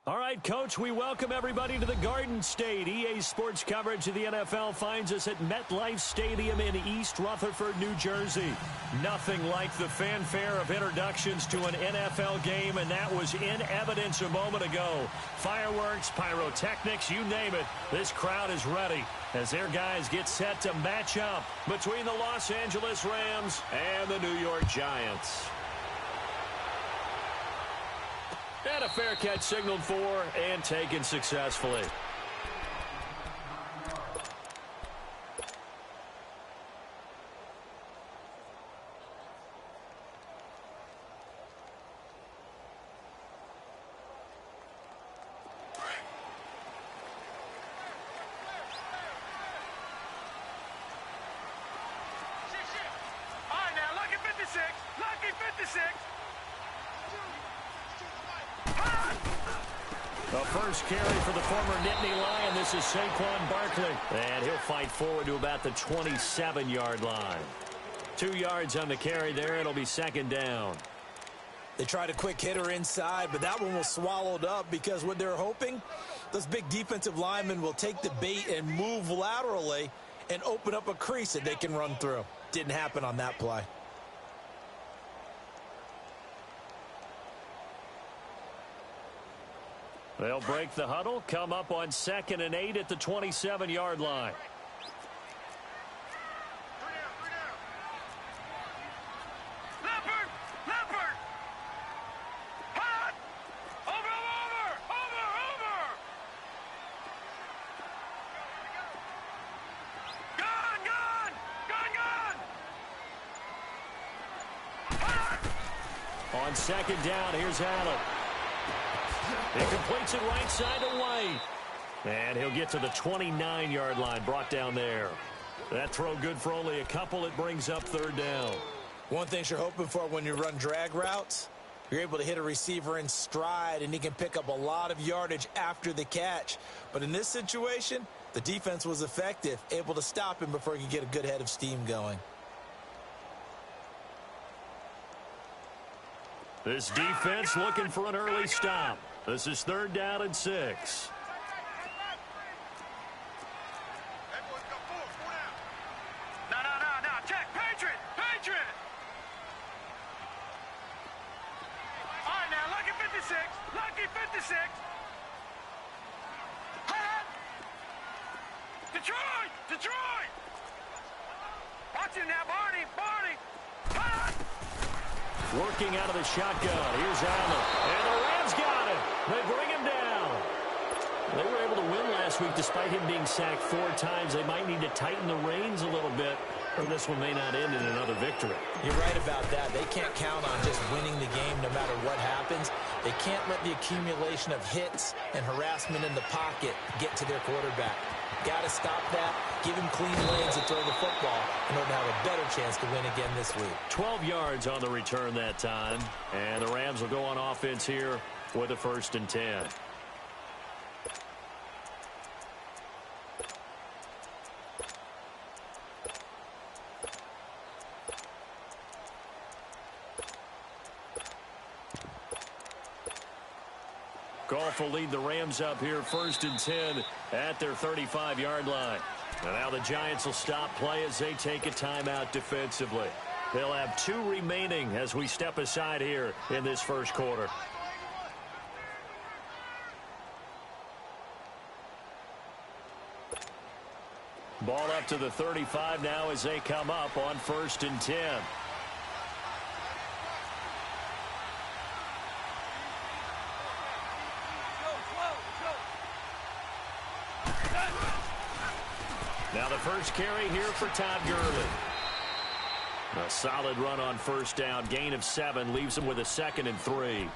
All right, Coach, we welcome everybody to the Garden State. EA Sports coverage of the NFL finds us at MetLife Stadium in East Rutherford, New Jersey. Nothing like the fanfare of introductions to an NFL game, and that was in evidence a moment ago. Fireworks, pyrotechnics, you name it. This crowd is ready as their guys get set to match up between the Los Angeles Rams and the New York Giants. And a fair catch signaled for and taken successfully. All right, now, lucky 56. Lucky 56. The first carry for the former Nittany Lion. This is Saquon Barkley. And he'll fight forward to about the 27-yard line. 2 yards on the carry there. It'll be second down. They tried a quick hitter inside, but that one was swallowed up because what they're hoping, those big defensive linemen will take the bait and move laterally and open up a crease that they can run through. Didn't happen on that play. They'll break the huddle, come up on 2nd and 8 at the 27-yard line. Leopard! On second down, here's Allen. He completes it right side to White. And he'll get to the 29-yard line, brought down there. That throw good for only a couple. It brings up third down. One thing you're hoping for when you run drag routes, you're able to hit a receiver in stride, and he can pick up a lot of yardage after the catch. But in this situation, the defense was effective, able to stop him before he could get a good head of steam going. This defense looking for an early stop. This is third down and 6. No. Check. Patriot. All right, now, lucky 56. Lucky 56. Detroit. Watch him now, Barney. Working out of the shotgun. Here's Allen. And the Rams got it. They bring him down. They were able to win last week despite him being sacked 4 times. They might need to tighten the reins a little bit, or this one may not end in another victory. You're right about that. They can't count on just winning the game no matter what happens. They can't let the accumulation of hits and harassment in the pocket get to their quarterback. Got to stop that. Give him clean lanes to throw the football in order to have a better chance to win again this week. 12 yards on the return that time. And the Rams will go on offense here with a 1st and 10. Goff will lead the Rams up here 1st and 10 at their 35-yard line. And now the Giants will stop play as they take a timeout defensively. They'll have 2 remaining as we step aside here in this first quarter. Ball up to the 35 now as they come up on 1st and 10. Now the first carry here for Todd Gurley. A solid run on 1st down. Gain of 7 leaves him with a 2nd and 3.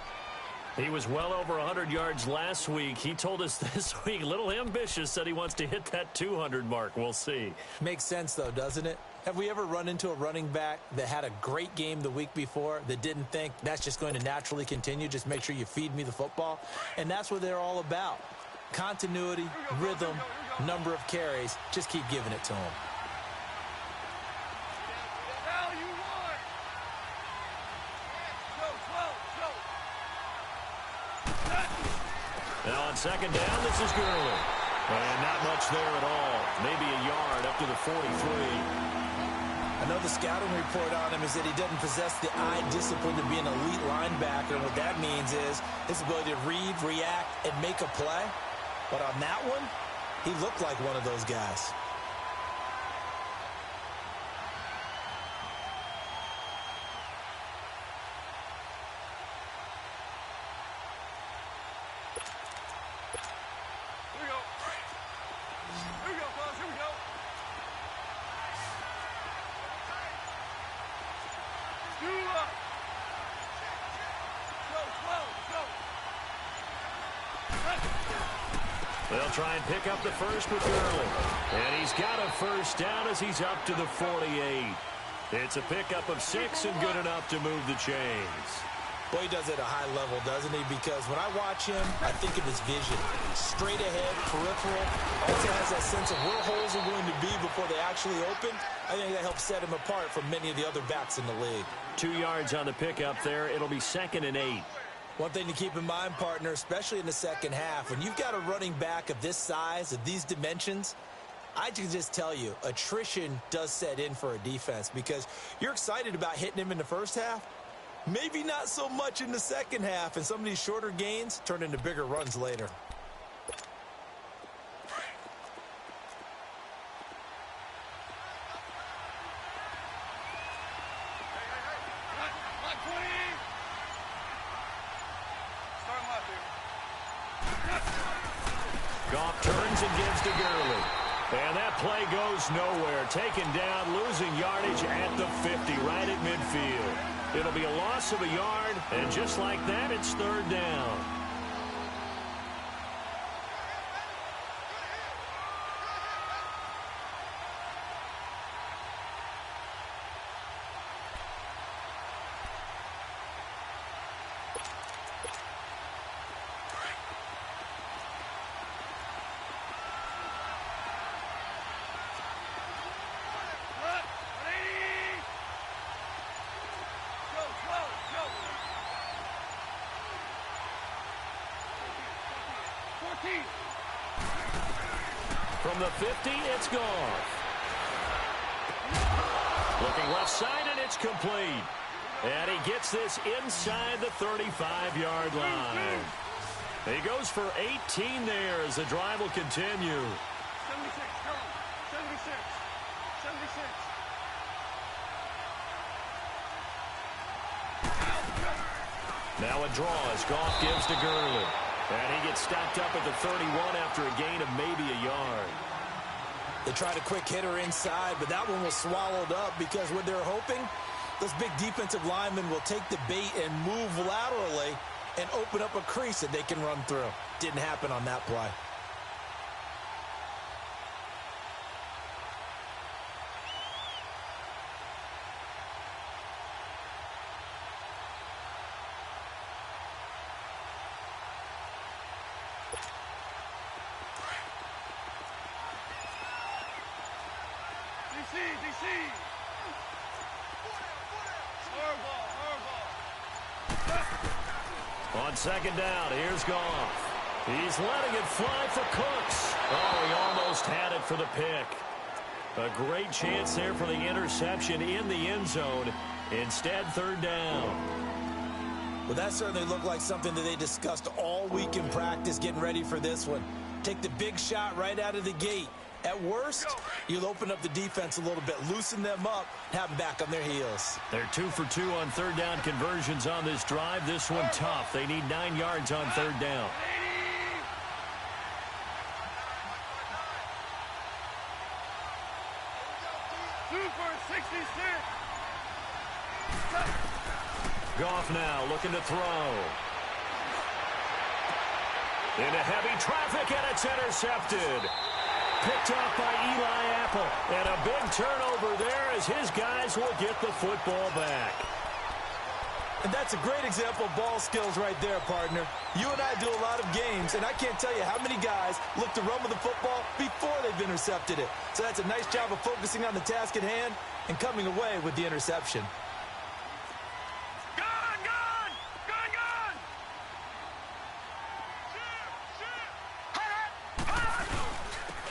He was well over 100 yards last week. He told us this week, a little ambitious, said he wants to hit that 200 mark. We'll see. Makes sense, though, doesn't it? Have we ever run into a running back that had a great game the week before that didn't think that's just going to naturally continue? Just make sure you feed me the football. And that's what they're all about. Continuity, rhythm, number of carries. Just keep giving it to him. Now on 2nd down, this is Gurley. And not much there at all. Maybe a yard up to the 43. I know the scouting report on him is that he doesn't possess the eye discipline to be an elite linebacker. And what that means is his ability to read, react, and make a play. But on that one, he looked like one of those guys. They'll try and pick up the first with Gurley. And he's got a 1st down as he's up to the 48. It's a pickup of 6 and good enough to move the chains. Boy, he does it at a high level, doesn't he? Because when I watch him, I think of his vision. Straight ahead, peripheral. Also has that sense of where holes are going to be before they actually open. I think that helps set him apart from many of the other backs in the league. 2 yards on the pickup there. It'll be 2nd and 8. One thing to keep in mind, partner, especially in the second half, when you've got a running back of this size, of these dimensions, I can just tell you, attrition does set in for a defense because you're excited about hitting him in the first half. Maybe not so much in the second half, and some of these shorter gains turn into bigger runs later. Goff turns and gives to Gurley. And that play goes nowhere. Taken down, losing yardage at the 50, right at midfield. It'll be a loss of a yard, and just like that, it's third down. From the 50, it's gone. Looking left side, and it's complete. And he gets this inside the 35-yard line. He goes for 18 there as the drive will continue. 76, go. 76. 76. Now a draw as Goff gives to Gurley. And he gets stopped up at the 31 after a gain of maybe a yard. They tried a quick hitter inside, but that one was swallowed up because what they're hoping, those big defensive linemen will take the bait and move laterally and open up a crease that they can run through. Didn't happen on that play. DC. On second down, here's Goff. He's letting it fly for Cooks. Oh, he almost had it for the pick. A great chance there for the interception in the end zone. Instead, third down. Well, that certainly looked like something that they discussed all week in practice getting ready for this one. Take the big shot right out of the gate. At worst, you'll open up the defense a little bit, loosen them up, have them back on their heels. They're 2 for 2 on third down conversions on this drive. This one tough. They need 9 yards on third down. 2 for 66. Goff now looking to throw. Into heavy traffic, and it's intercepted. Picked off by Eli Apple. And a big turnover there as his guys will get the football back. And that's a great example of ball skills right there, partner. You and I do a lot of games, and I can't tell you how many guys look to run with the football before they've intercepted it. So that's a nice job of focusing on the task at hand and coming away with the interception.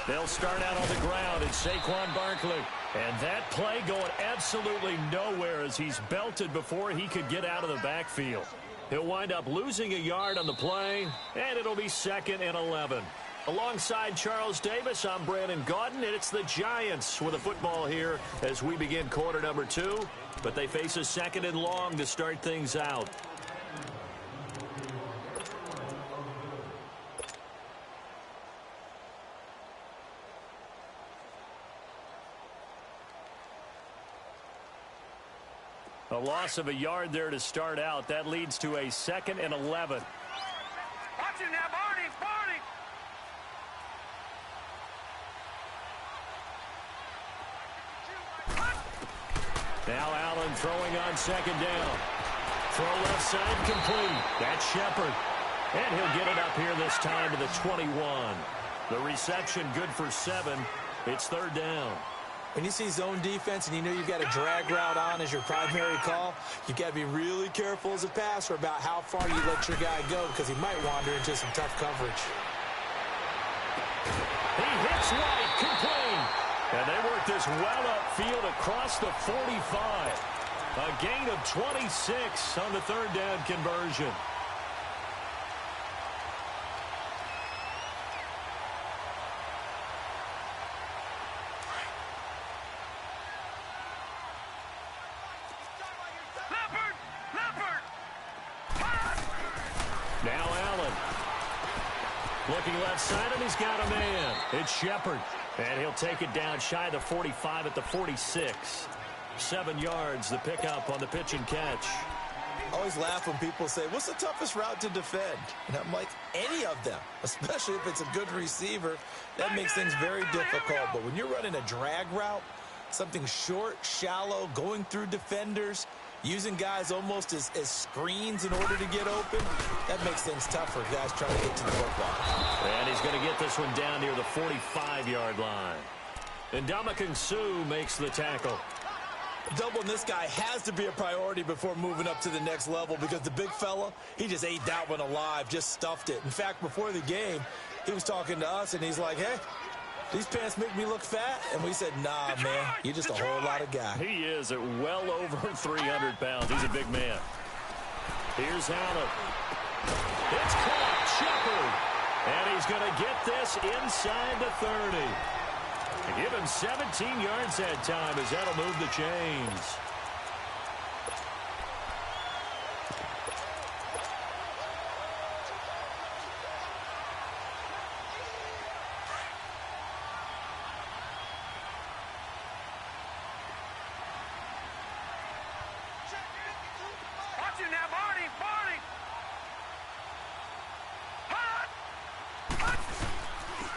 They'll start out on the ground, it's Saquon Barkley. And that play going absolutely nowhere as he's belted before he could get out of the backfield. He'll wind up losing a yard on the play, and it'll be 2nd and 11. Alongside Charles Davis, I'm Brandon Gaudin, and it's the Giants with the football here as we begin quarter number 2. But they face a 2nd and long to start things out. A loss of a yard there to start out. That leads to a 2nd and 11. Watch it now, Barney. Now Allen throwing on 2nd down. Throw left side complete. That's Shepard. And he'll get it up here this time to the 21. The reception good for 7. It's third down. When you see zone defense and you know you've got a drag route on as your primary call, you've got to be really careful as a passer about how far you let your guy go because he might wander into some tough coverage. He hits White, complete. And they work this well upfield across the 45. A gain of 26 on the third down conversion. Now Allen. Looking left side, and he's got a man. It's Shepard. And he'll take it down shy of the 45 at the 46. 7 yards, the pickup on the pitch and catch. I always laugh when people say, what's the toughest route to defend? And I'm like, any of them, especially if it's a good receiver. That makes things very difficult. But when you're running a drag route, something short, shallow, going through defenders, using guys almost as screens in order to get open, that makes things tough for guys trying to get to the football. And he's going to get this one down near the 45-yard line. And Ndamukong Suh makes the tackle. Doubling this guy has to be a priority before moving up to the next level, because the big fella, he just ate that one alive, just stuffed it. In fact, before the game, he was talking to us, and he's like, hey, these pants make me look fat? And we said, nah, man, you're just a whole lot of guy. He is at well over 300 pounds. He's a big man. Here's Allen. It's caught. Shepard. And he's going to get this inside the 30. Give him 17 yards that time as that'll move the chains. Watch it now, Barney. Barney.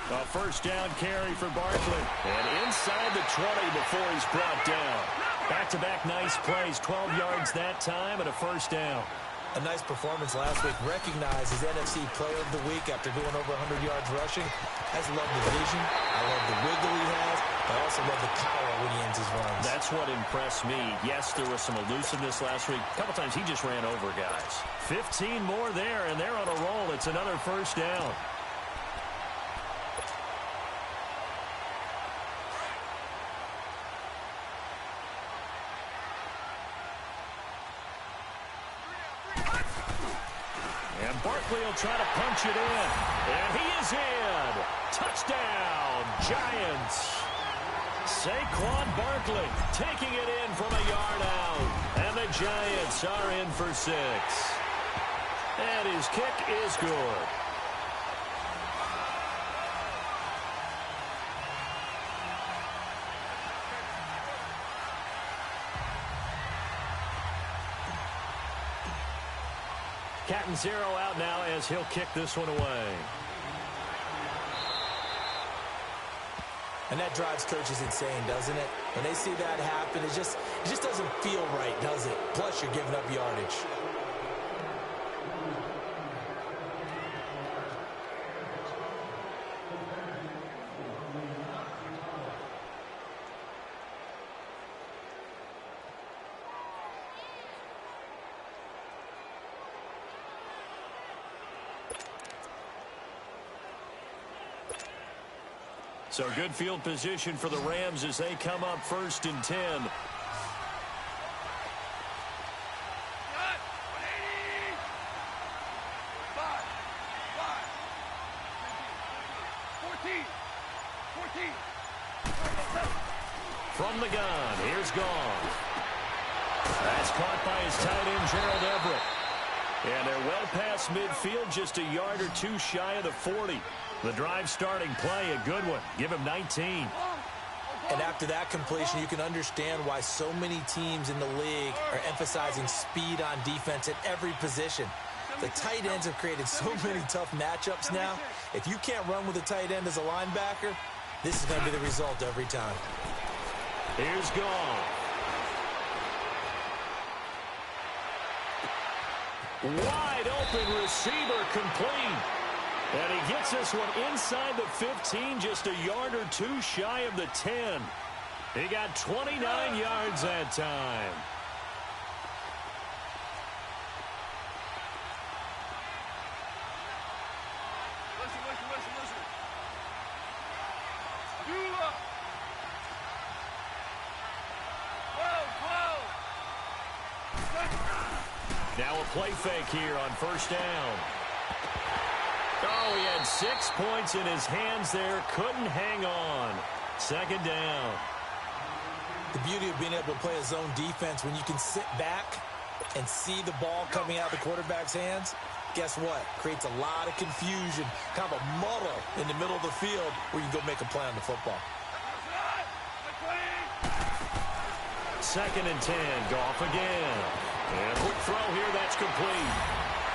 A first down carry for Barkley. And inside the 20 before he's brought down. Back-to-back nice plays. 12 yards that time and a first down. A nice performance last week. Recognized as NFC Player of the Week after going over 100 yards rushing. I just love the vision. I love the wiggle he has. I also love the power when he ends his runs. That's what impressed me. Yes, there was some elusiveness last week. A couple times he just ran over guys. 15 more there, and they're on a roll. It's another first down. And Barkley will try to punch it in. And he is in. Touchdown, Giants. Saquon Barkley taking it in from a yard out. And the Giants are in for 6. And his kick is good. Catanzaro out now as he'll kick this one away. And that drives coaches insane, doesn't it? When they see that happen, it just doesn't feel right, does it? Plus, you're giving up yardage. So good field position for the Rams as they come up 1st and 10. 180. 14. From the gun, here's Goff. That's caught by his tight end, Gerald Everett. And they're well past midfield, just a yard or two shy of the 40. The drive starting play, a good one. Give him 19. And after that completion, you can understand why so many teams in the league are emphasizing speed on defense at every position. The tight ends have created so many tough matchups now. If you can't run with a tight end as a linebacker, this is going to be the result every time. Here's Goff. Wide open receiver complete. And he gets this one inside the 15, just a yard or two shy of the 10. He got 29 yards that time. Listen. You look. Whoa. Now a play fake here on 1st down. Oh, he had 6 points in his hands there. Couldn't hang on. 2nd down. The beauty of being able to play a zone defense, when you can sit back and see the ball coming out of the quarterback's hands, guess what? Creates a lot of confusion, kind of a muddle in the middle of the field where you can go make a play on the football. 2nd and 10. Goff again. And a quick throw here. That's complete.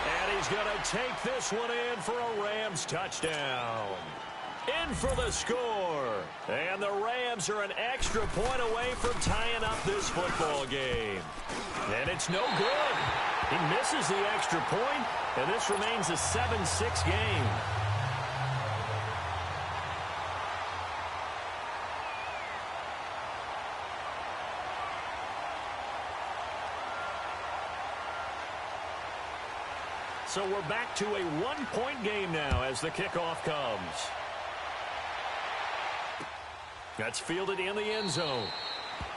And he's going to take this one in for a Rams touchdown. In for the score. And the Rams are an extra point away from tying up this football game. And it's no good. He misses the extra point, and this remains a 7-6 game. So we're back to a one-point game now as the kickoff comes. That's fielded in the end zone.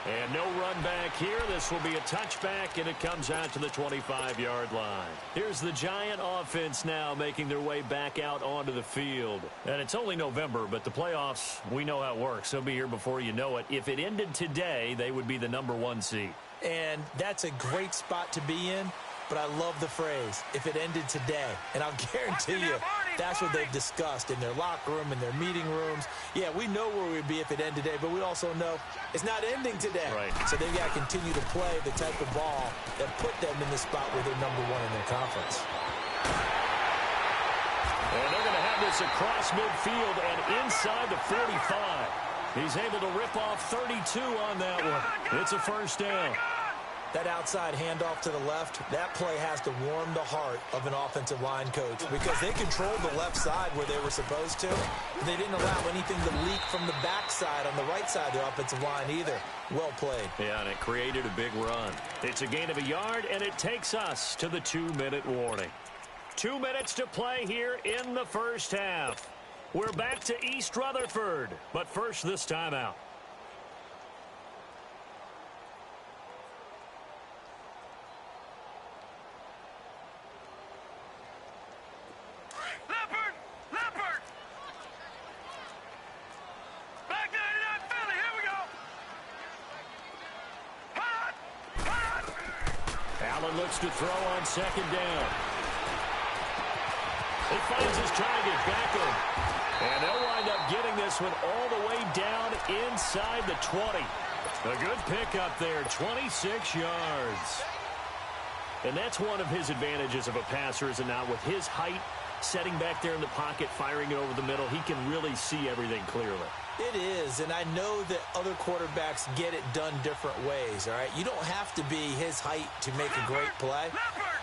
And no run back here. This will be a touchback, and it comes out to the 25-yard line. Here's the Giant offense now making their way back out onto the field. And it's only November, but the playoffs, we know how it works. They'll be here before you know it. If it ended today, they would be the #1 seed. And that's a great spot to be in. But I love the phrase, if it ended today. And I'll guarantee you, that's what they've discussed in their locker room, in their meeting rooms. Yeah, we know where we'd be if it ended today, but we also know it's not ending today. Right. So they've got to continue to play the type of ball that put them in the spot where they're #1 in their conference. And they're going to have this across midfield and inside the 45. He's able to rip off 32 on that one. It's a first down. That outside handoff to the left, that play has to warm the heart of an offensive line coach because they controlled the left side where they were supposed to. They didn't allow anything to leak from the backside on the right side of the offensive line either. Well played. Yeah, and it created a big run. It's a gain of a yard, and it takes us to the 2-minute warning. 2 minutes to play here in the first half. We're back to East Rutherford, but first this timeout. Looks to throw on 2nd down. He finds his target, Beckham. And they'll wind up getting this one all the way down inside the 20. A good pickup there, 26 yards. And that's one of his advantages of a passer, is it not? With his height, setting back there in the pocket, firing it over the middle, he can really see everything clearly. It is, and I know that other quarterbacks get it done different ways, all right? You don't have to be his height to make a great play,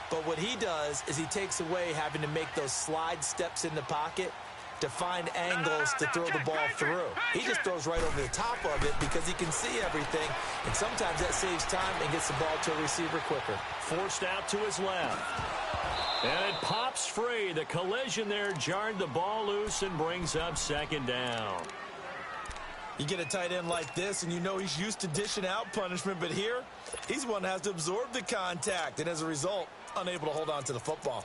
but what he does is he takes away having to make those slide steps in the pocket to find angles to throw the ball through. He just throws right over the top of it because he can see everything, and sometimes that saves time and gets the ball to a receiver quicker. Forced out to his left. And it pops free. The collision there jarred the ball loose and brings up 2nd down. You get a tight end like this, and you know he's used to dishing out punishment, but here, he's one that has to absorb the contact, and as a result, unable to hold on to the football.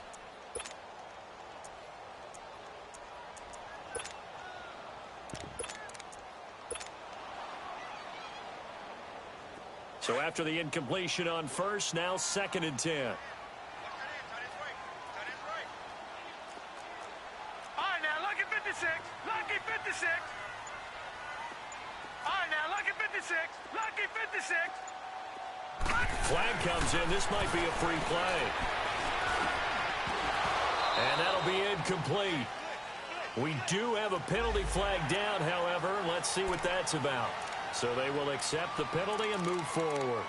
So after the incompletion on first, now 2nd and 10. All right, now, lucky 56. Lucky 56. All right, now, lucky 56. Lucky 56. Flag comes in. This might be a free play. And that'll be incomplete. We do have a penalty flag down, however. Let's see what that's about. So they will accept the penalty and move forward.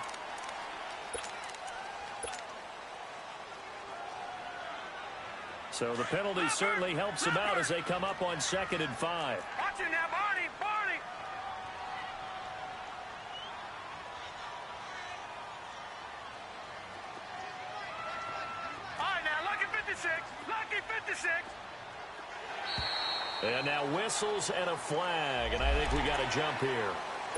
So the penalty certainly helps them out as they come up on 2nd and 5. Watch it now, Barney. Barney. All right, now, lucky 56. Lucky 56. And now whistles and a flag, and I think we got a jump here.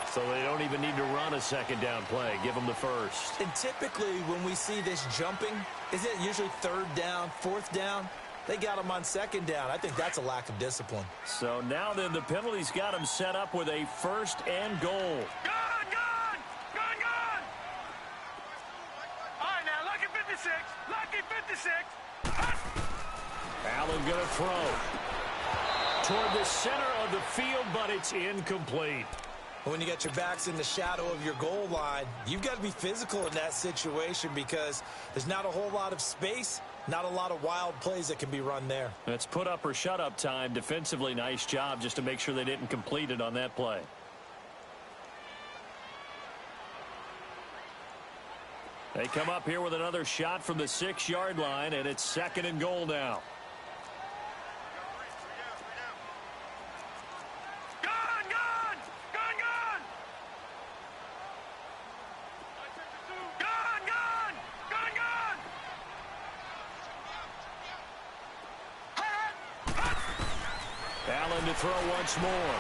So they don't even need to run a 2nd down play. Give them the first. And typically when we see this jumping, is it usually 3rd down, 4th down? They got him on 2nd down. I think that's a lack of discipline. So now then the penalty's got him set up with a 1st and goal. Gone, gone, gone, gone. All right, now, lucky 56. Lucky 56. Allen going to throw toward the center of the field, but it's incomplete. When you get your backs in the shadow of your goal line, you've got to be physical in that situation because there's not a whole lot of space, not a lot of wild plays that can be run there. It's put up or shut up time. Defensively, nice job just to make sure they didn't complete it on that play. They come up here with another shot from the 6-yard line, and it's 2nd and goal now. Allen to throw once more.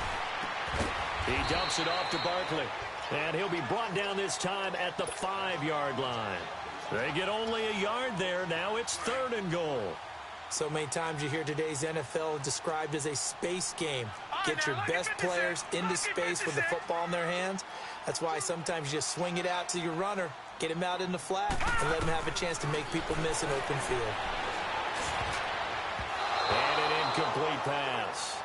He dumps it off to Barkley. And he'll be brought down this time at the 5-yard line. They get only a yard there. Now it's 3rd and goal. So many times you hear today's NFL described as a space game. Get your best players into space with the football in their hands. That's why sometimes you just swing it out to your runner, get him out in the flat, and let him have a chance to make people miss an open field. And an incomplete pass.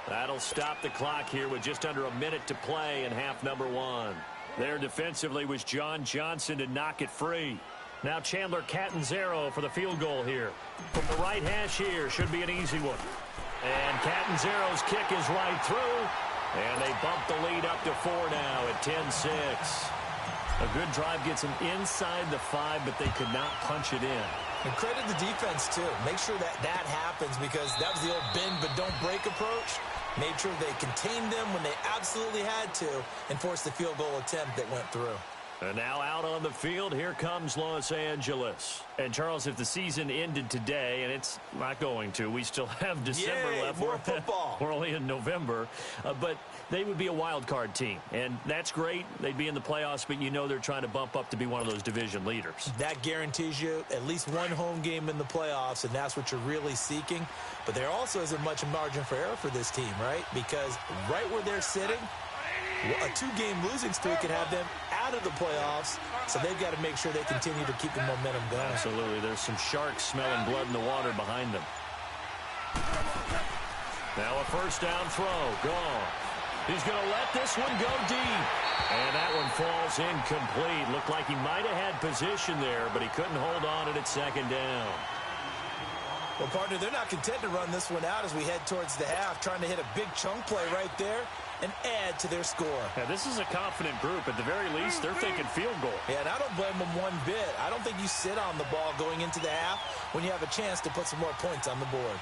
That'll stop the clock here with just under a minute to play in half number 1. There defensively was John Johnson to knock it free. Now Chandler Catanzaro for the field goal here. From the right hash here, should be an easy one. And Catanzaro's kick is right through. And they bump the lead up to 4 now at 10-6. A good drive gets them inside the 5, but they could not punch it in. And credit the defense, too. Make sure that happens because that was the old bend but don't break approach. Made sure they contained them when they absolutely had to and forced the field goal attempt that went through. And now out on the field, here comes Los Angeles. And, Charles, if the season ended today, and it's not going to, we still have December left. More football. We're only in November. But they would be a wild card team. And that's great. They'd be in the playoffs, but you know they're trying to bump up to be one of those division leaders. That guarantees you at least one home game in the playoffs, and that's what you're really seeking. But there also isn't much margin for error for this team, right? Because right where they're sitting, a 2-game losing streak could have them out of the playoffs, so they've got to make sure they continue to keep the momentum going. Absolutely. There's some sharks smelling blood in the water behind them. Now a first down throw. Gone. He's going to let this one go deep. And that one falls incomplete. Looked like he might have had position there, but he couldn't hold on it at 2nd down. Well, partner, they're not content to run this one out as we head towards the half, trying to hit a big chunk play right there and add to their score. Yeah, this is a confident group. At the very least, they're thinking field goal. Yeah, and I don't blame them one bit. I don't think you sit on the ball going into the half when you have a chance to put some more points on the board.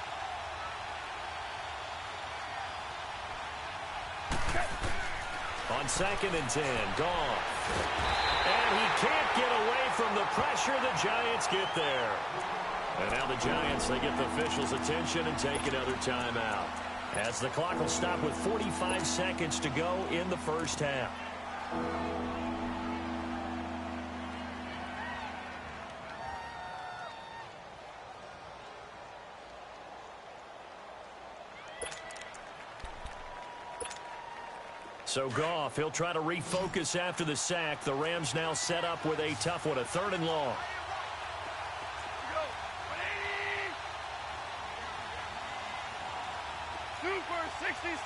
On 2nd and 10, gone. And he can't get away from the pressure. The Giants get there. And now the Giants, they get the officials' attention and take another timeout. As the clock will stop with 45 seconds to go in the first half. So Goff, he'll try to refocus after the sack. The Rams now set up with a tough one, a 3rd and long. Super 66.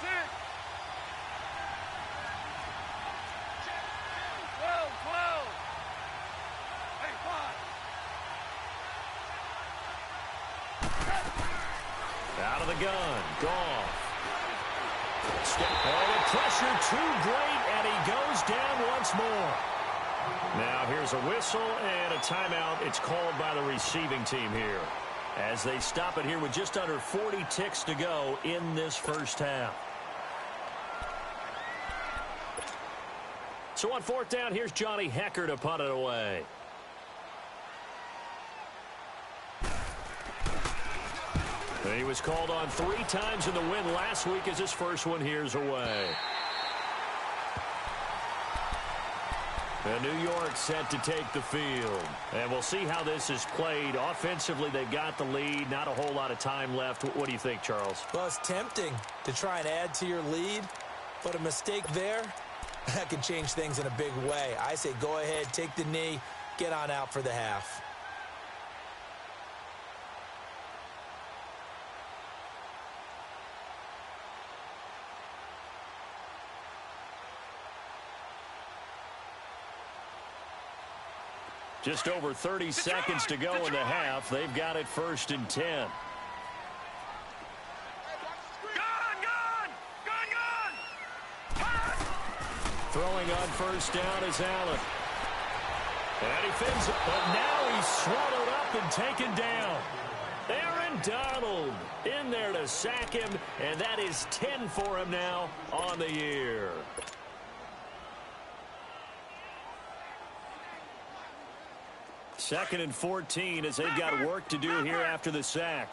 12. Hey, 5. Out of the gun, Goff. Oh, the pressure too great, and he goes down once more. Now here's a whistle and a timeout. It's called by the receiving team here, as they stop it here with just under 40 ticks to go in this first half. So on 4th down, here's Johnny Hecker to punt it away. He was called on 3 times in the win last week as his first one here's away. And New York set to take the field. And we'll see how this is played. Offensively, they've got the lead. Not a whole lot of time left. What do you think, Charles? Well, it's tempting to try and add to your lead, but a mistake there, that can change things in a big way. I say go ahead, take the knee, get on out for the half. Just over 30 seconds to go in the half. They've got it 1st and 10. Throwing on 1st down is Allen. And he fins it, but now he's swallowed up and taken down. Aaron Donald in there to sack him, and that is 10 for him now on the year. Second and 14 as they've got work to do here after the sack.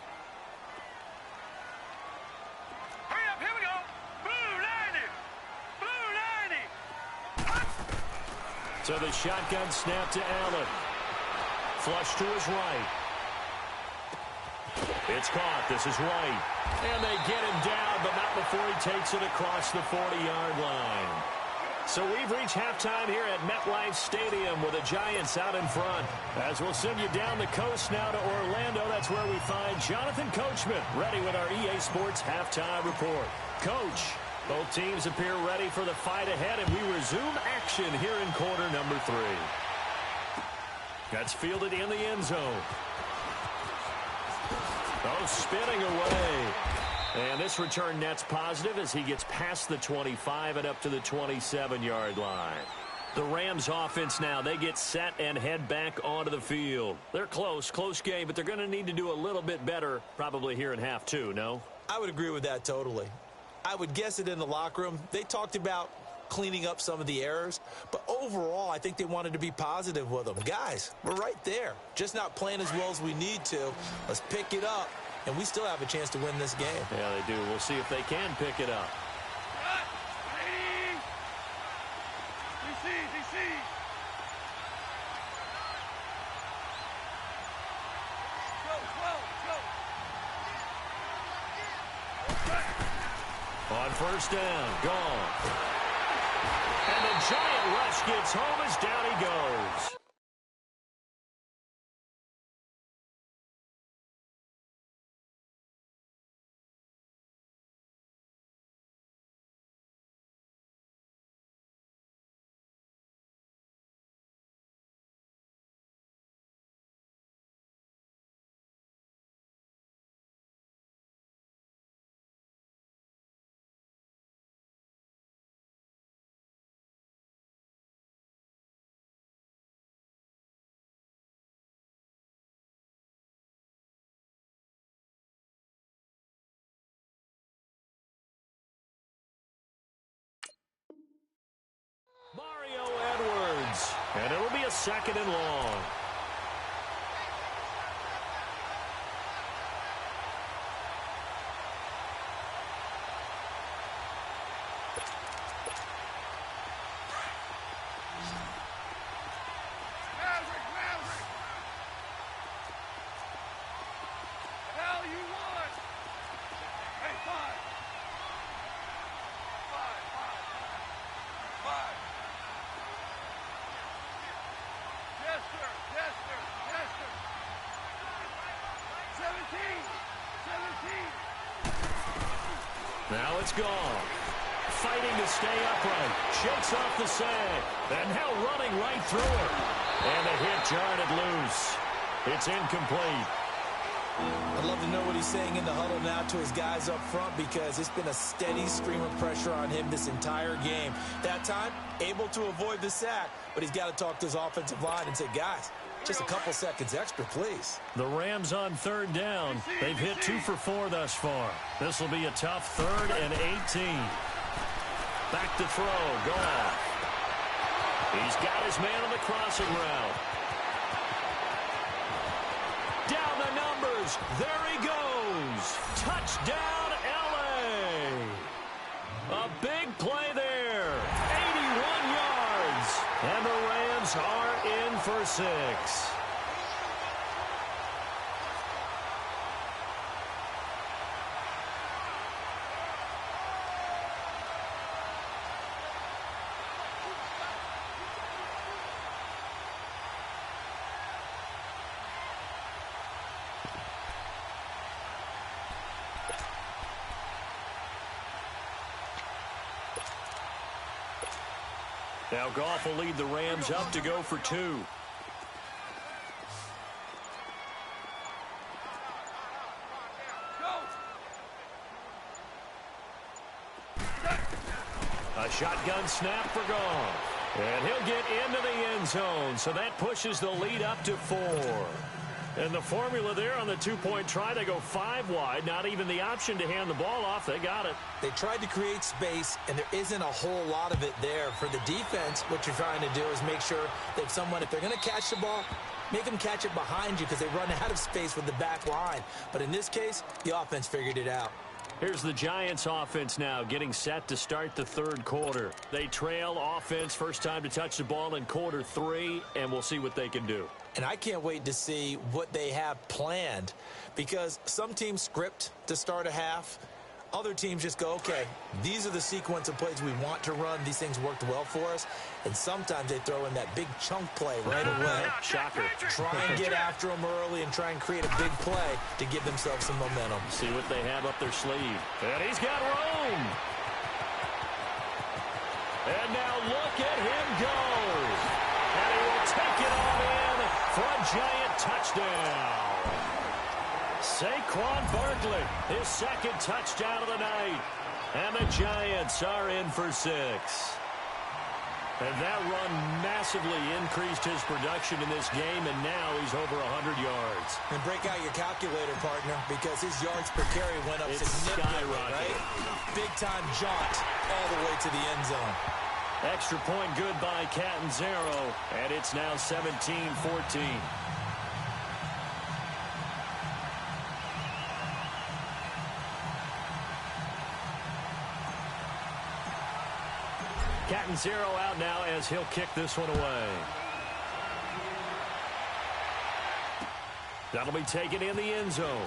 Hurry up, here we go. Blue 90. Blue 90. So the shotgun snap to Allen. Flush to his right. It's caught. This is right. And they get him down, but not before he takes it across the 40-yard line. So we've reached halftime here at MetLife Stadium with the Giants out in front. As we'll send you down the coast now to Orlando, that's where we find Jonathan Coachman ready with our EA Sports halftime report. Coach, both teams appear ready for the fight ahead, and we resume action here in quarter number 3. That's fielded in the end zone. Oh, spinning away. And this return net's positive as he gets past the 25 and up to the 27-yard line. The Rams offense now, they get set and head back onto the field. They're close game, but they're going to need to do a little bit better probably here in half 2, no? I would agree with that totally. I would guess it in the locker room. They talked about cleaning up some of the errors, but overall, I think they wanted to be positive with them. Guys, we're right there. Just not playing as well as we need to. Let's pick it up. And we still have a chance to win this game. Yeah, they do. We'll see if they can pick it up. On 1st down, gone. And the giant rush gets home as down he goes. Mario Edwards. And it'll be a 2nd and long. Now it's gone. Fighting to stay upright. Shakes off the sag. And now running right through it. And the hit jarred it loose. It's incomplete. I'd love to know what he's saying in the huddle now to his guys up front, because it's been a steady stream of pressure on him this entire game. That time, able to avoid the sack, but he's got to talk to his offensive line and say, guys, just a couple seconds extra, please. The Rams on 3rd down. They've hit 2 for 4 thus far. This will be a tough 3rd and 18. Back to throw. Go off. He's got his man on the crossing route. Down the numbers. There he goes. Touchdown, L.A. A big play there. 81 yards. And the Rams are in for 6. Now Goff will lead the Rams up to go for 2. A shotgun snap for Goff. And he'll get into the end zone, so that pushes the lead up to 4. And the formula there on the two-point try, they go 5 wide. Not even the option to hand the ball off. They got it. They tried to create space, and there isn't a whole lot of it there. For the defense, what you're trying to do is make sure that someone, if they're going to catch the ball, make them catch it behind you because they run out of space with the back line. But in this case, the offense figured it out. Here's the Giants offense now getting set to start the third quarter. They trail offense, first time to touch the ball in quarter 3, and we'll see what they can do. And I can't wait to see what they have planned because some teams script to start a half. Other teams just go, okay, these are the sequence of plays we want to run. These things worked well for us. And sometimes they throw in that big chunk play right away. Shocker. Try and get after them early and try and create a big play to give themselves some momentum. See what they have up their sleeve. And he's got room. And now look at him go. And he will take it all in for a giant touchdown. Saquon Barkley, his second touchdown of the night. And the Giants are in for 6. And that run massively increased his production in this game, and now he's over 100 yards. And break out your calculator, partner, because his yards per carry went up significantly, right? Big-time jaunt all the way to the end zone. Extra point good by Catanzaro, and it's now 17-14. Catanzaro out now as he'll kick this one away. That'll be taken in the end zone.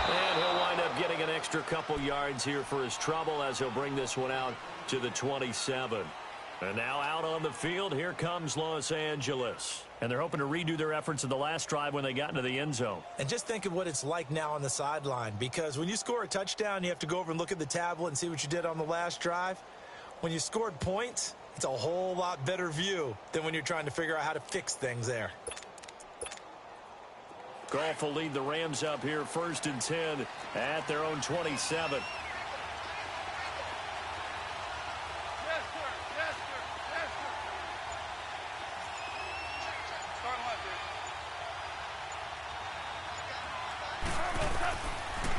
And he'll wind up getting an extra couple yards here for his trouble as he'll bring this one out to the 27. And now out on the field, here comes Los Angeles. And they're hoping to redo their efforts in the last drive when they got into the end zone. And just think of what it's like now on the sideline, because when you score a touchdown, you have to go over and look at the tablet and see what you did on the last drive. When you scored points, it's a whole lot better view than when you're trying to figure out how to fix things there. Goff will lead the Rams up here 1st and 10 at their own 27.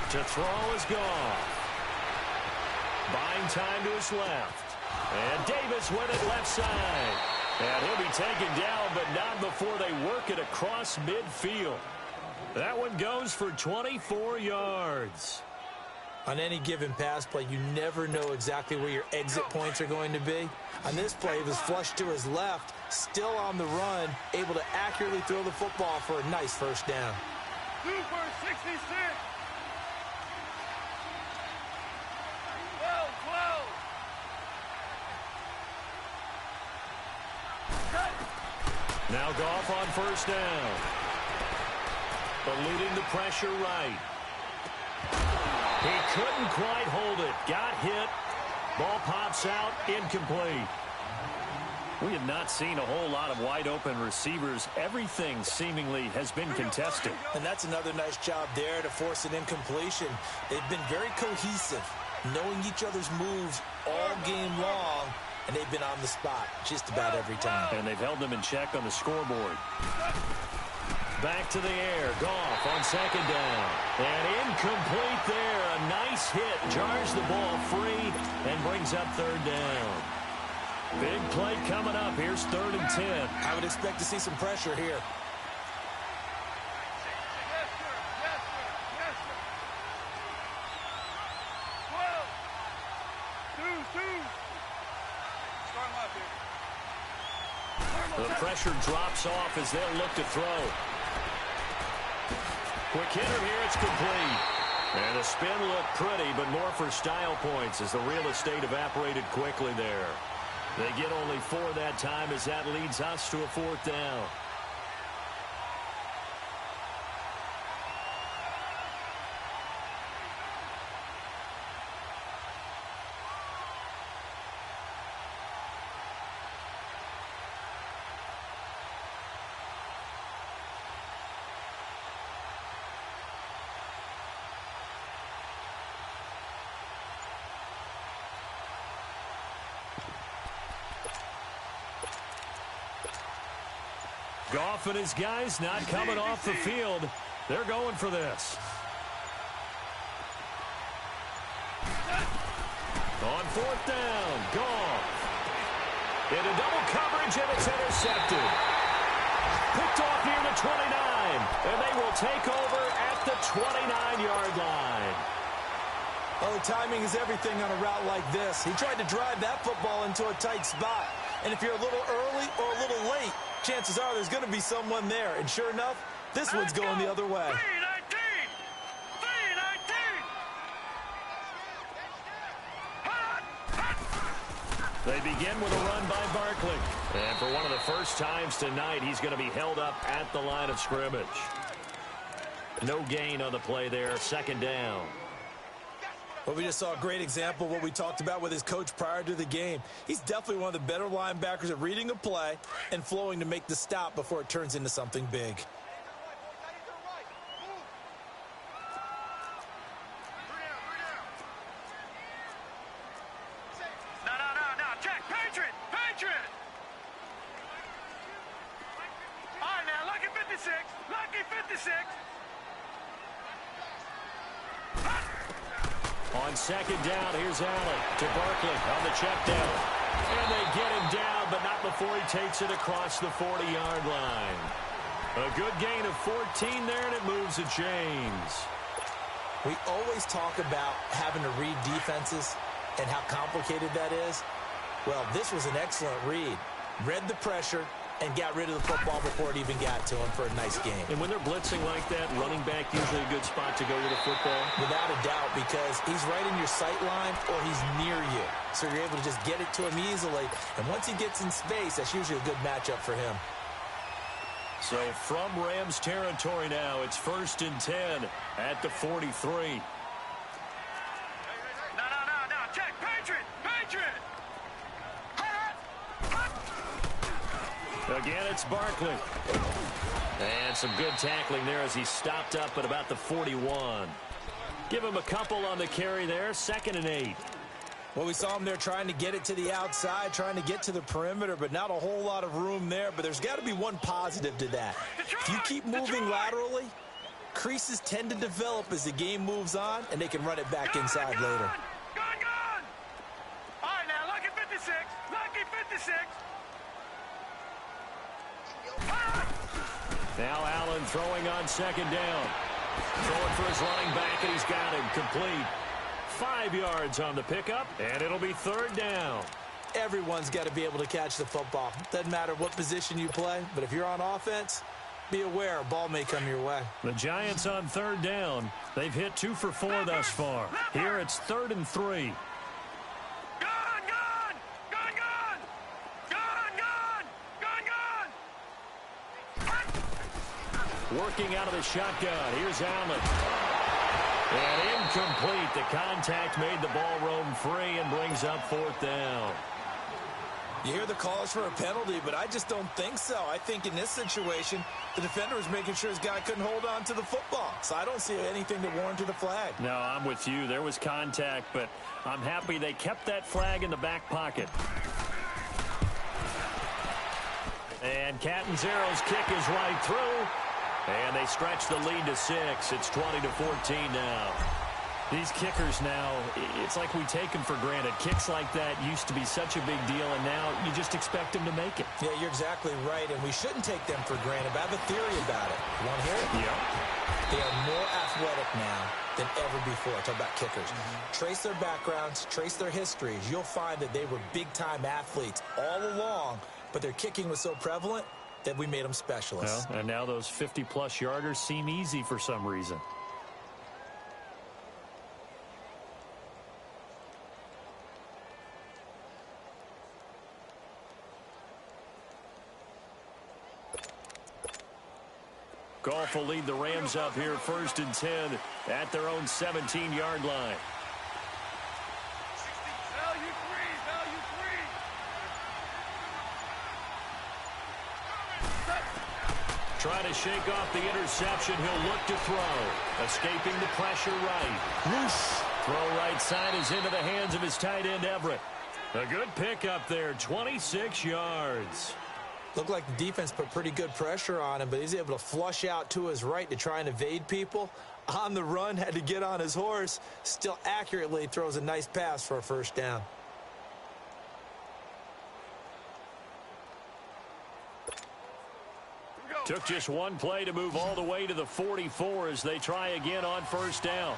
To throw is Goff. Buying time to his left. And Davis with it left side. And he'll be taken down, but not before they work it across midfield. That one goes for 24 yards. On any given pass play, you never know exactly where your exit points are going to be. On this play, he was flushed to his left, still on the run, able to accurately throw the football for a nice first down. 2 for 66. 12. Now Goff on first down. Eluding the pressure right. He couldn't quite hold it. Got hit. Ball pops out. Incomplete. We have not seen a whole lot of wide open receivers. Everything seemingly has been contested. And that's another nice job there to force an incompletion. They've been very cohesive, knowing each other's moves all game long, and they've been on the spot just about every time. And they've held them in check on the scoreboard. Back to the air. Goff on second down. And incomplete there. A nice hit. Jars the ball free and brings up third down. Big play coming up. Here's 3rd and 10. I would expect to see some pressure here. Yes, sir. Yes, sir. Yes, sir. 12. 2. Start him up here. The pressure drops off as they'll look to throw. Quick hitter here. It's complete. And the spin looked pretty, but more for style points as the real estate evaporated quickly there. They get only 4 that time as that leads us to a 4th down. Goff and his guys not coming off the field. They're going for this. On fourth down, Goff. Into double coverage, and it's intercepted. Picked off near the 29, and they will take over at the 29-yard line. Well, the timing is everything on a route like this. He tried to drive that football into a tight spot. And if you're a little early or a little late, chances are there's going to be someone there. And sure enough, this one's going the other way. 319! They begin with a run by Barkley. And for one of the first times tonight, he's going to be held up at the line of scrimmage. No gain on the play there, second down. Well, we just saw a great example of what we talked about with his coach prior to the game. He's definitely one of the better linebackers at reading a play and flowing to make the stop before it turns into something big. No. Check. Patriot. All right, now, lucky 56. Lucky 56. On second down, here's Allen to Barkley on the check down. And they get him down, but not before he takes it across the 40-yard line. A good gain of 14 there, and it moves the chains. We always talk about having to read defenses and how complicated that is. Well, this was an excellent read. Read the pressure and got rid of the football before it even got to him for a nice game. And when they're blitzing like that, running back usually a good spot to go with a football? Without a doubt, because he's right in your sight line or he's near you. So you're able to just get it to him easily. And once he gets in space, that's usually a good matchup for him. So from Rams territory now, it's 1st and 10 at the 43. No. Check. Patriot. Again, it's Barkley. And some good tackling there as he stopped up at about the 41. Give him a couple on the carry there, 2nd and 8. Well, we saw him there trying to get it to the outside, trying to get to the perimeter, but not a whole lot of room there. But there's got to be one positive to that. If you keep moving laterally, creases tend to develop as the game moves on, and they can run it back inside later. Gone! All right, now, lucky 56. Lucky 56. Now Allen throwing on second down. Throwing for his running back, and he's got him complete. 5 yards on the pickup, and it'll be 3rd down. Everyone's got to be able to catch the football. Doesn't matter what position you play, but if you're on offense, be aware a ball may come your way. The Giants on 3rd down. They've hit 2 for 4 thus far. Here it's 3rd and 3. Working out of the shotgun. Here's Allen. And incomplete. The contact made the ball roam free and brings up 4th down. You hear the calls for a penalty, but I just don't think so. I think in this situation, the defender was making sure his guy couldn't hold on to the football. So I don't see anything that warranted a flag. No, I'm with you. There was contact, but I'm happy they kept that flag in the back pocket. And Catanzaro's kick is right through. And they stretch the lead to 6. It's 20-14 now. These kickers now, it's like we take them for granted. Kicks like that used to be such a big deal, and now you just expect them to make it. Yeah, you're exactly right, and we shouldn't take them for granted. But I have a theory about it. You want to hear it? Yeah. They are more athletic now than ever before. Talk about kickers. Trace their backgrounds, trace their histories. You'll find that they were big-time athletes all along, but their kicking was so prevalent that we made them specialists. Well, and now those 50-plus yarders seem easy for some reason. Goff will lead the Rams up here 1st and 10 at their own 17-yard line. Value free. Trying to shake off the interception. He'll look to throw. Escaping the pressure right. Whoosh. Throw right side is into the hands of his tight end, Everett. A good pickup there, 26 yards. Looked like the defense put pretty good pressure on him, but he's able to flush out to his right to try and evade people. On the run, had to get on his horse. Still accurately throws a nice pass for a first down. Took just one play to move all the way to the 44 as they try again on first down.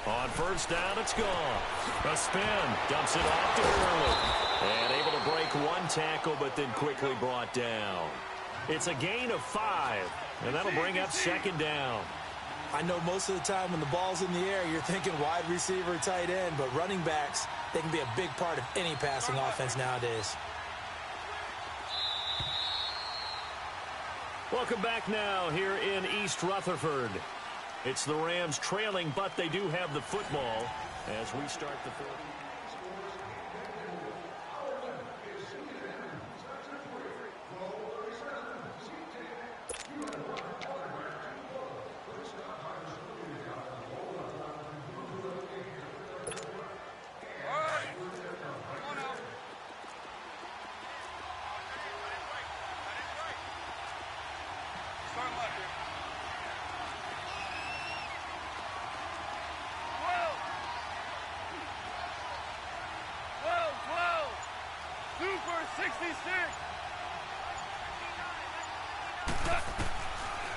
On first down, it's gone. A spin, dumps it off to Gurley. And able to break one tackle, but then quickly brought down. It's a gain of 5, and that'll bring up second down. I know most of the time when the ball's in the air, you're thinking wide receiver, tight end, but running backs, they can be a big part of any passing offense nowadays. Welcome back now here in East Rutherford. It's the Rams trailing, but they do have the football as we start the fourth.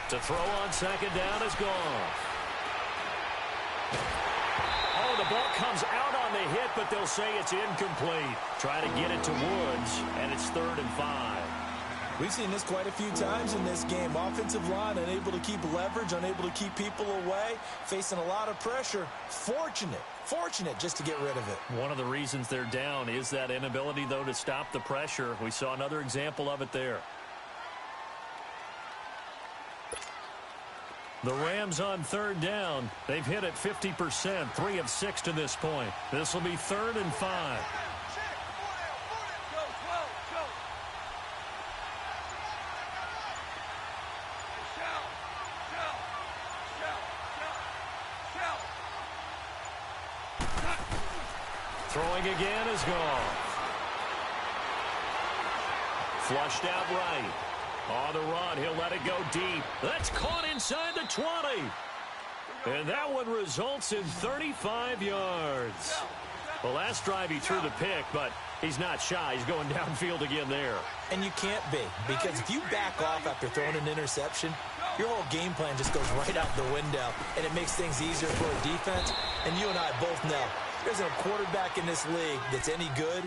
To throw on second down is gone. Oh, the ball comes out on the hit, but they'll say it's incomplete. Try to get it to Woods, and it's 3rd and 5. We've seen this quite a few times in this game. Offensive line unable to keep leverage, unable to keep people away, facing a lot of pressure. Fortunate just to get rid of it. One of the reasons they're down is that inability, though, to stop the pressure. We saw another example of it there. The Rams on 3rd down. They've hit it 50%, 3 of 6 to this point. This will be 3rd and 5. Throwing again is gone. Flushed out right. On the run, he'll let it go deep. That's caught inside the 20. And that one results in 35 yards. The last drive he threw the pick, but he's not shy. He's going downfield again there. And you can't be, because if you back off after throwing an interception, your whole game plan just goes right out the window, and it makes things easier for a defense. And you and I both know there's a quarterback in this league that's any good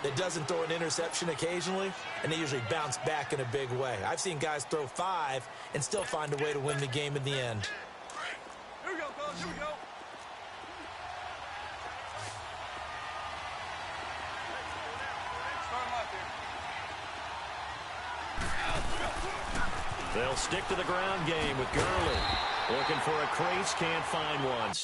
that doesn't throw an interception occasionally, and they usually bounce back in a big way. I've seen guys throw 5 and still find a way to win the game in the end. Here we go, fellas. Here we go. Start 'em up here. They'll stick to the ground game with Gurley. Looking for a crease, can't find one.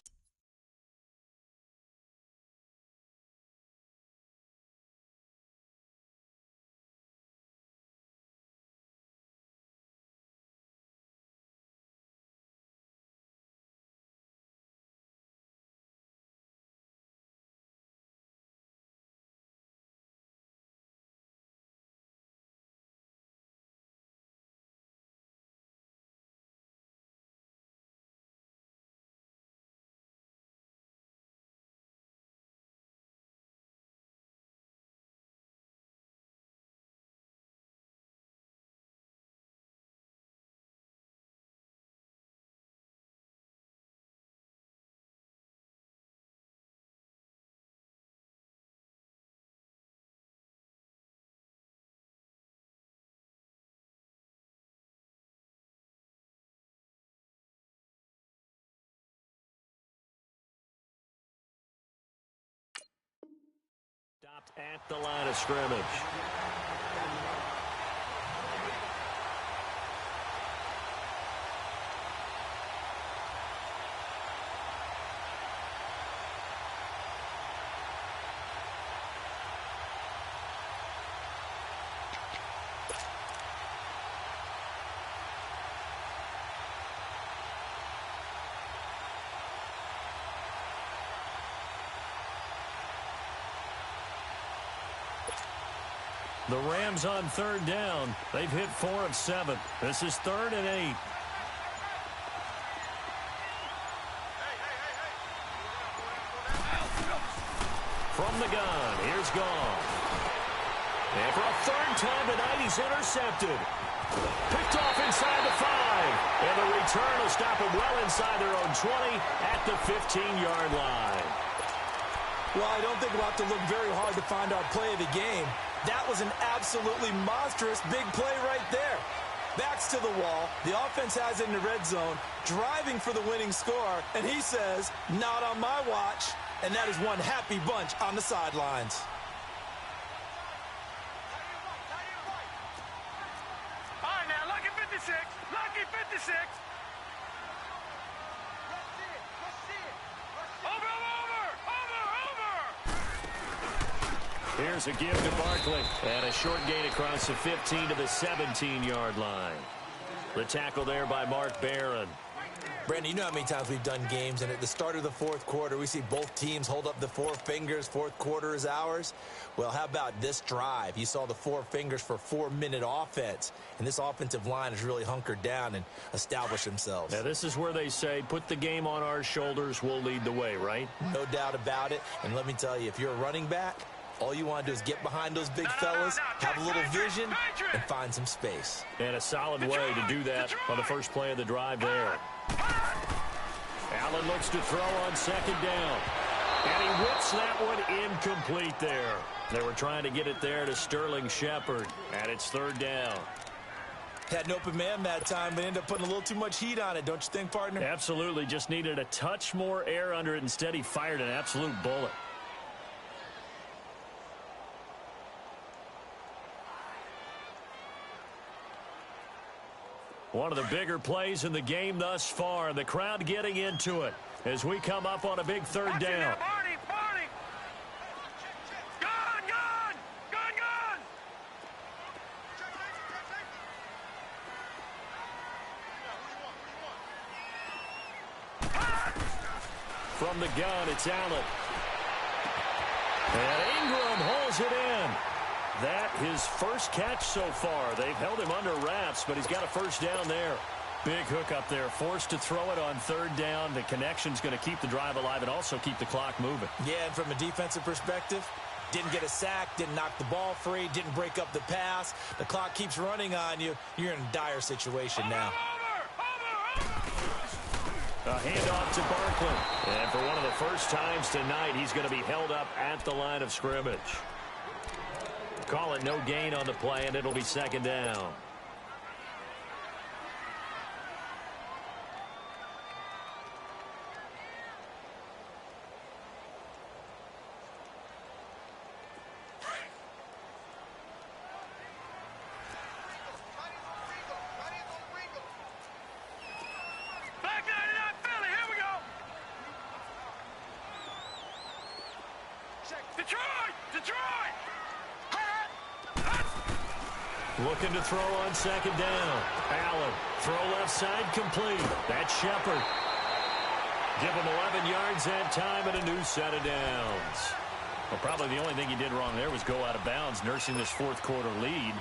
Stopped at the line of scrimmage. The Rams on third down. They've hit 4 of 7. This is 3rd and 8. From the gun, here's Gone. And for a 3rd time tonight, he's intercepted. Picked off inside the 5. And the return will stop him well inside their own 20 at the 15-yard line. Well, I don't think we'll have to look very hard to find our play of the game. That was an absolutely monstrous big play right there. Backs to the wall. The offense has it in the red zone, driving for the winning score, and he says, not on my watch. And that is one happy bunch on the sidelines. All right, now, lucky 56. Lucky 56. Here's a give to Barkley. And a short gain across the 15 to the 17-yard line. The tackle there by Mark Barron. Brandon, you know how many times we've done games, and at the start of the 4th quarter, we see both teams hold up the 4 fingers, 4th quarter is ours. Well, how about this drive? You saw the 4 fingers for 4-minute offense, and this offensive line has really hunkered down and established themselves. Now, this is where they say, put the game on our shoulders, we'll lead the way, right? No doubt about it, and let me tell you, if you're a running back, all you want to do is get behind those big fellas, have a little vision, and find some space. And a solid way to do that on the first play of the drive there. Allen looks to throw on 2nd down. And he whips that one incomplete there. They were trying to get it there to Sterling Shepard. And it's 3rd down. Had an open man that time, but ended up putting a little too much heat on it, don't you think, partner? Absolutely. Just needed a touch more air under it. Instead, he fired an absolute bullet. One of the bigger plays in the game thus far. The crowd getting into it as we come up on a big 3rd down. Barney, Barney. Gone, gone. Gone, gone. From the gun, it's Allen. And Ingram holds it in. That his first catch so far. They've held him under wraps, but he's got a 1st down there. Big hook up there. Forced to throw it on 3rd down. The connection's going to keep the drive alive and also keep the clock moving. Yeah, and from a defensive perspective, didn't get a sack, didn't knock the ball free, didn't break up the pass. The clock keeps running on you. You're in a dire situation now. A handoff to Barkley. And for one of the first times tonight, he's going to be held up at the line of scrimmage. Call it no gain on the play, and it'll be 2nd down. Back 99 Philly, here we go. Detroit, Detroit. Looking to throw on 2nd down. Allen, throw left side complete. That's Shepard. Give him 11 yards that time and a new set of downs. Well, probably the only thing he did wrong there was go out of bounds, nursing this 4th quarter lead.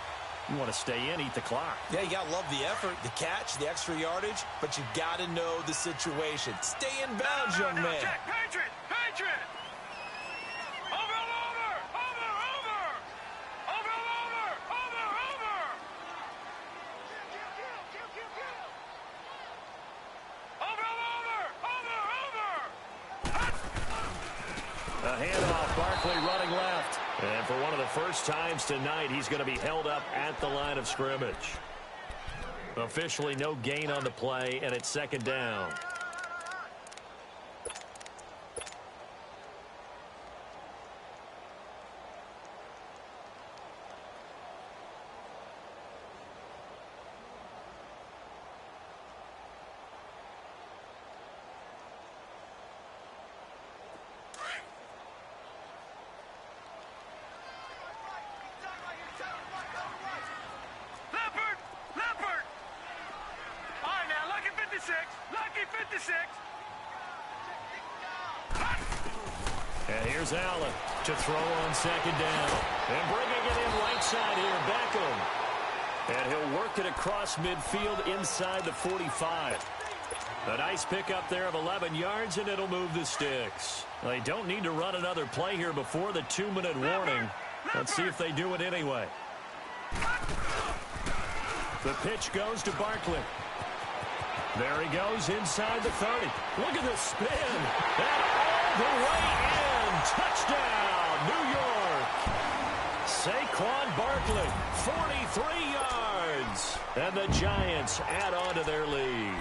You want to stay in, eat the clock. Yeah, you got to love the effort, the catch, the extra yardage, but you got to know the situation. Stay in bounds, young man. Jack, Patriot, Patriot. Over. A handoff, Barkley running left. And for one of the first times tonight, he's going to be held up at the line of scrimmage. Officially no gain on the play, and it's 2nd down. Lucky 56. And here's Allen to throw on second down. And bringing it in right side here, Beckham. And he'll work it across midfield inside the 45. A nice pickup there of 11 yards, and it'll move the sticks. They don't need to run another play here before the 2-minute warning. Let's see if they do it anyway. The pitch goes to Barkley. There he goes inside the 30. Look at the spin. And all the way in. Touchdown, New York. Saquon Barkley, 43 yards. And the Giants add on to their lead.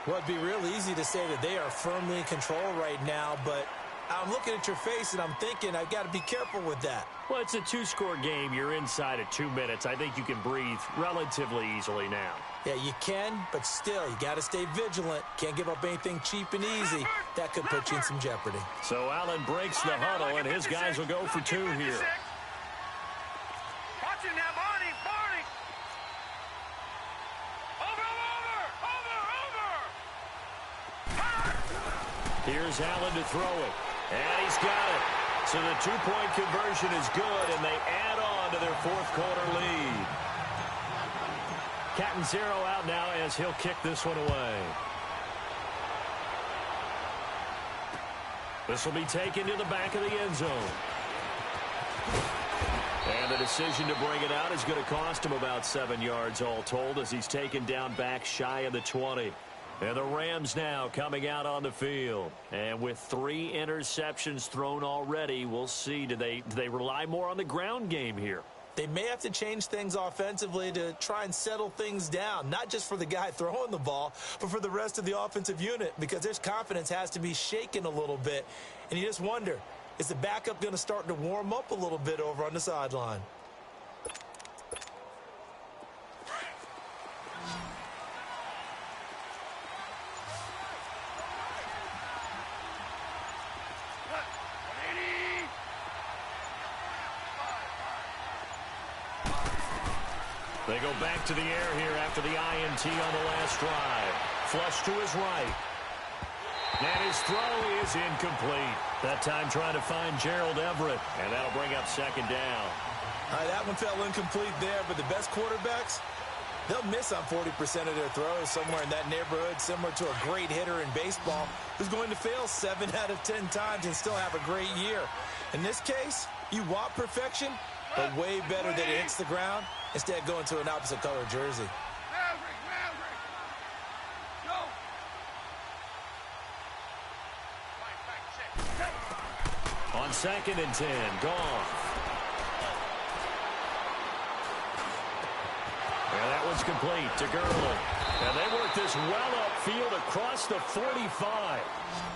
Well, it'd be real easy to say that they are firmly in control right now, but I'm looking at your face and I'm thinking I've got to be careful with that. Well, it's a 2-score game. You're inside of 2 minutes. I think you can breathe relatively easily now. Yeah, you can, but still, you got to stay vigilant. Can't give up anything cheap and easy. That could put you in some jeopardy. So Allen breaks the huddle, and his guys will go for 2 here. Watch him now, Barney. Over. Here's Allen to throw it. And he's got it. So the 2-point conversion is good, and they add on to their fourth-quarter lead. Catanzaro out now as he'll kick this one away. This will be taken to the back of the end zone. And the decision to bring it out is going to cost him about 7 yards all told as he's taken down back shy of the 20. And the Rams now coming out on the field. And with 3 interceptions thrown already, we'll see. Do they rely more on the ground game here? They may have to change things offensively to try and settle things down, not just for the guy throwing the ball, but for the rest of the offensive unit, because their confidence has to be shaken a little bit. And you just wonder, is the backup going to start to warm up a little bit over on the sideline? They go back to the air here after the INT on the last drive. Flush to his right. And his throw is incomplete. That time trying to find Gerald Everett. And that'll bring up second down. All right, that one fell incomplete there, but the best quarterbacks, they'll miss on 40% of their throws, somewhere in that neighborhood, similar to a great hitter in baseball who's going to fail 7 out of 10 times and still have a great year. In this case, you want perfection, but way better that it hits the ground instead of going to an opposite color jersey. Maverick. Go. On 2nd and 10, gone. And that one's complete to Gurley. And they work this well upfield across the 45.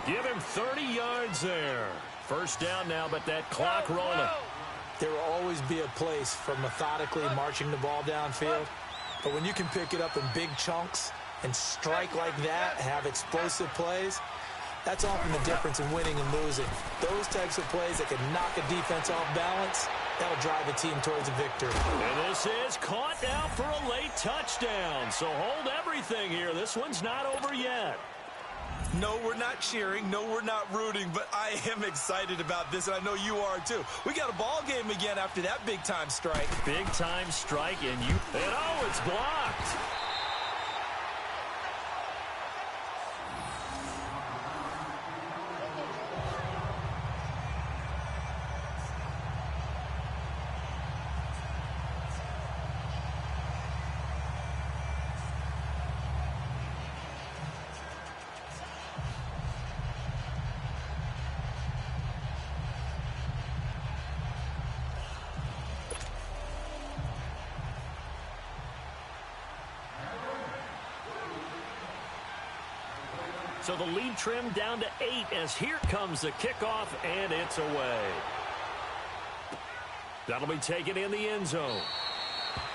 Give him 30 yards there. First down now, but that clock rolling. There will always be a place for methodically marching the ball downfield. But when you can pick it up in big chunks and strike like that, have explosive plays, that's often the difference in winning and losing. Those types of plays that can knock a defense off balance, that'll drive a team towards a victory. And this is caught now for a late touchdown. So hold everything here. This one's not over yet. No, we're not cheering. No, we're not rooting. But I am excited about this, and I know you are too. We got a ball game again after that big-time strike. Big-time strike, and oh, it's blocked. So the lead trimmed down to 8 as here comes the kickoff, and it's away. That'll be taken in the end zone.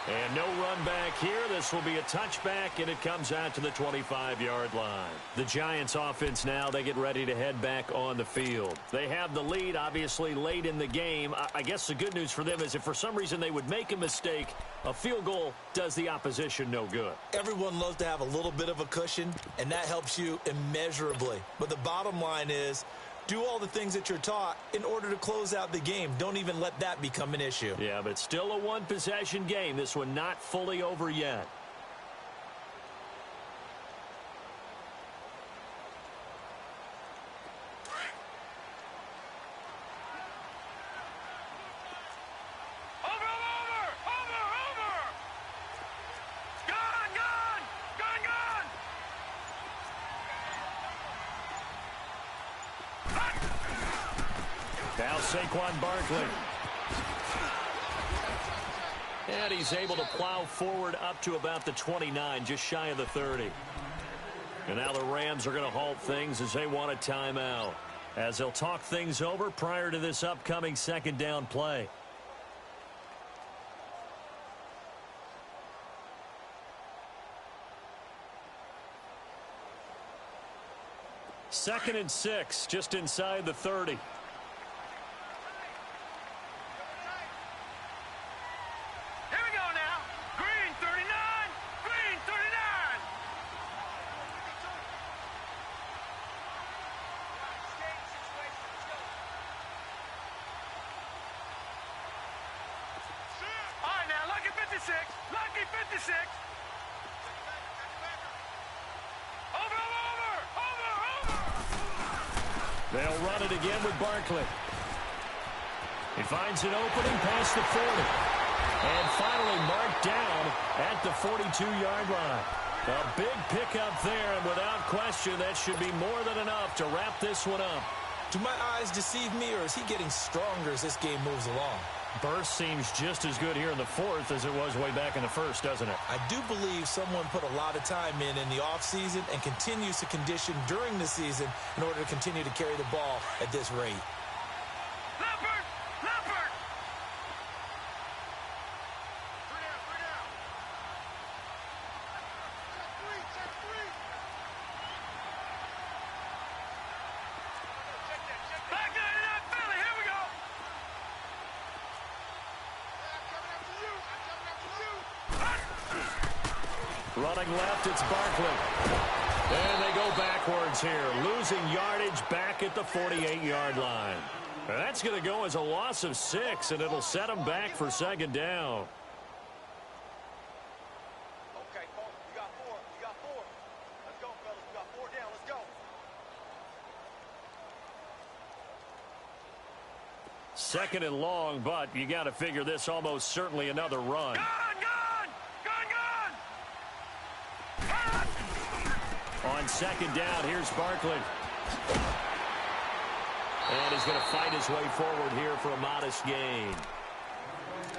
And no run back here. This will be a touchback, and it comes out to the 25-yard line. The Giants offense now, they get ready to head back on the field. They have the lead, obviously, late in the game. I guess the good news for them is if for some reason they would make a mistake, a field goal does the opposition no good. Everyone loves to have a little bit of a cushion, and that helps you immeasurably. But the bottom line is Do all the things that you're taught in order to close out the game. Don't even let that become an issue. Yeah, but still a one-possession game. This one not fully over yet. Now Saquon Barkley. And he's able to plow forward up to about the 29, just shy of the 30. And now the Rams are going to halt things as they want a timeout, as they'll talk things over prior to this upcoming second down play. Second and 6, just inside the 30. Lucky 56. Over. They'll run it again with Barkley. He finds an opening past the 40. And finally marked down at the 42-yard line. A big pickup there, and without question, that should be more than enough to wrap this one up. Do my eyes deceive me, or is he getting stronger as this game moves along? Burst seems just as good here in the fourth as it was way back in the first, doesn't it? I do believe someone put a lot of time in the offseason and continues to condition during the season in order to continue to carry the ball at this rate. Leopard! Back nine and out, Philly, here we go! Running left, it's Barkley. And they go backwards here, losing yardage back at the 48-yard line. That's going to go as a loss of 6, and it'll set them back for second down. Okay, Cole, you got 4. Let's go, fellas. We got 4 down. Let's go. Second and long, but you got to figure this almost certainly another run. Gun! On second down, here's Barkley. And he's going to fight his way forward here for a modest gain.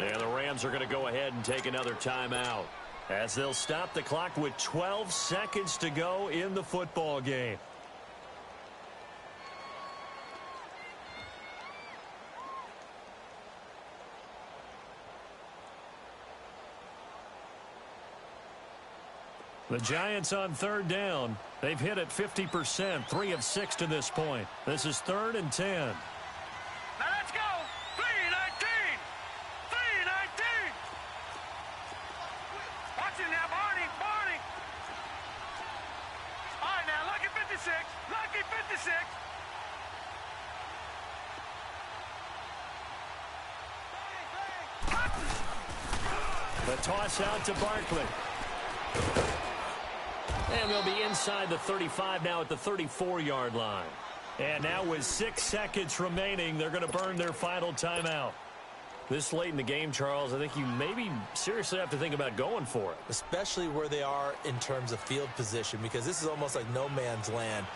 And the Rams are going to go ahead and take another timeout, as they'll stop the clock with 12 seconds to go in the football game. The Giants on third down. They've hit it 50%, 3 of 6 to this point. This is 3rd and 10. Now let's go! 3-19! Watch it now, Barney! All right, now, lucky 56! The toss out to Barkley. And they'll be inside the 35 now at the 34-yard line. And now with 6 seconds remaining, they're going to burn their final timeout. This late in the game, Charles, I think you maybe seriously have to think about going for it. Especially where they are in terms of field position, because this is almost like no man's land.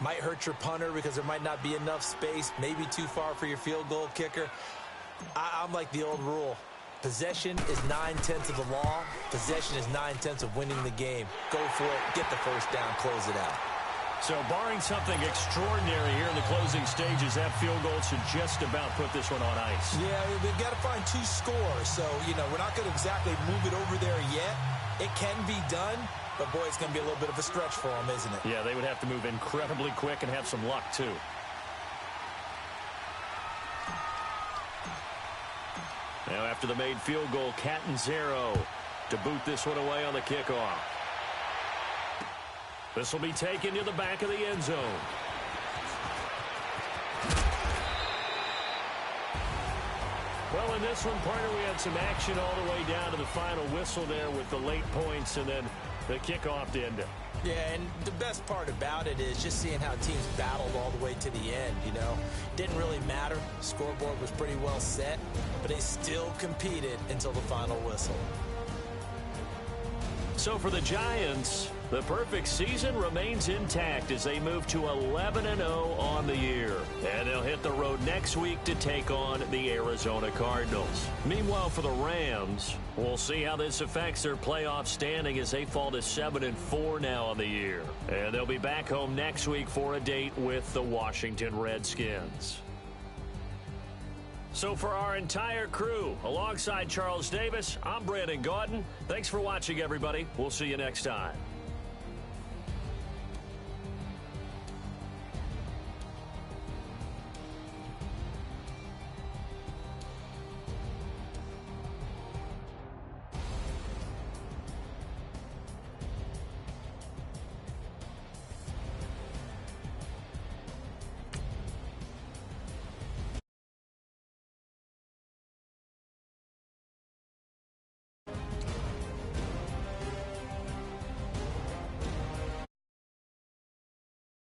Might hurt your punter because there might not be enough space, maybe too far for your field goal kicker. I'm like the old rule. Possession is 9/10 of the law. Possession is 9/10 of winning the game. Go for it. Get the first down. Close it out. So barring something extraordinary here in the closing stages, that field goal should just about put this one on ice. Yeah, they've got to find 2 scores. So, we're not going to exactly move it over there yet. It can be done, but, boy, it's going to be a little bit of a stretch for them, isn't it? Yeah, they would have to move incredibly quick and have some luck, too. Now after the made field goal, Catanzaro to boot this one away on the kickoff. This will be taken to the back of the end zone. Well, in this one, partner, we had some action all the way down to the final whistle there with the late points and then the kickoff to end it. Yeah, and the best part about it is just seeing how teams battled all the way to the end, you know. Didn't really matter. Scoreboard was pretty well set, but they still competed until the final whistle. So for the Giants, the perfect season remains intact as they move to 11-0 on the year. And they'll hit the road next week to take on the Arizona Cardinals. Meanwhile, for the Rams, we'll see how this affects their playoff standing as they fall to 7-4 now on the year. And they'll be back home next week for a date with the Washington Redskins. So for our entire crew, alongside Charles Davis, I'm Brandon Gaudin. Thanks for watching, everybody. We'll see you next time.